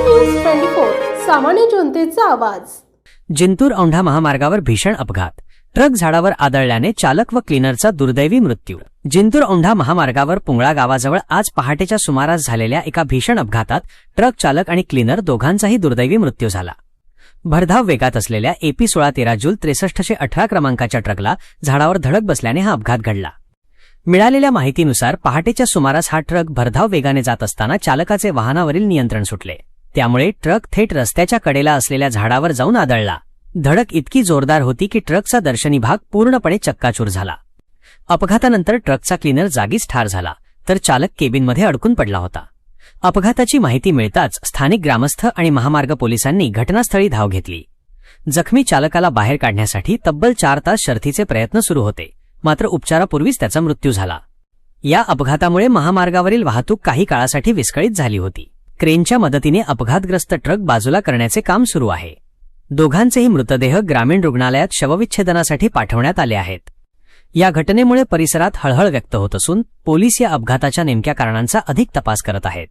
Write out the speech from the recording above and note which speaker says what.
Speaker 1: News 24 सामान्य जनतेचा आवाज।
Speaker 2: जिंतूर औंढा महामार्गावर भीषण अपघात, ट्रक झाडावर आदळल्याने चालक व क्लीनरचा दुर्दैवी मृत्यू। जिंतूर औंढा महामार्गावर पुंगळा गावाजवळ आज पहाटेच्या सुमारास झालेल्या एका भीषण अपघातात ट्रक चालक आणि क्लीनर दोघांचाही दुर्दैवी मृत्यू झाला। भरधाव वेगात असलेल्या AP 1613 जूल 6318 क्रमांकाच्या ट्रकला झाडावर धडक बसल्याने हा अपघात घडला। मिळालेल्या माहितीनुसार पहाटेच्या सुमारास हा ट्रक भरधाव वेगाने जात असताना चालकाचे वाहनावरील नियंत्रण सुटले, त्यामुळे ट्रक थेट रस्त्याच्या कडेला असलेल्या झाडावर जाऊन आदळला। धडक इतकी जोरदार होती की ट्रकचा दर्शनी भाग पूर्णपणे चक्काचूर झाला। अपघातानंतर ट्रकचा क्लीनर जागीच ठार झाला, तर चालक केबिनमध्ये अडकून पडला होता। अपघाताची माहिती मिळताच स्थानिक ग्रामस्थ आणि महामार्ग पोलिसांनी घटनास्थळी धाव घेतली। जखमी चालकाला बाहेर काढण्यासाठी तब्बल 4 तास शर्थीचे प्रयत्न सुरू होते, मात्र उपचारापूर्वीच त्याचा मृत्यू झाला। या अपघातामुळे महामार्गावरील वाहतूक काही काळासाठी विस्कळीत झाली होती। क्रेनच्या मदतीने अपघातग्रस्त ट्रक बाजूला करण्याचे काम सुरू आहे। दोघांचेही मृतदेह ग्रामीण रुग्णालयात शवविच्छेदनासाठी पाठवण्यात आले आहेत। या घटनेमुळे परिसरात हळहळ व्यक्त होत असून पोलीस या अपघाताच्या नेमक्या कारणांचा अधिक तपास करत आहेत।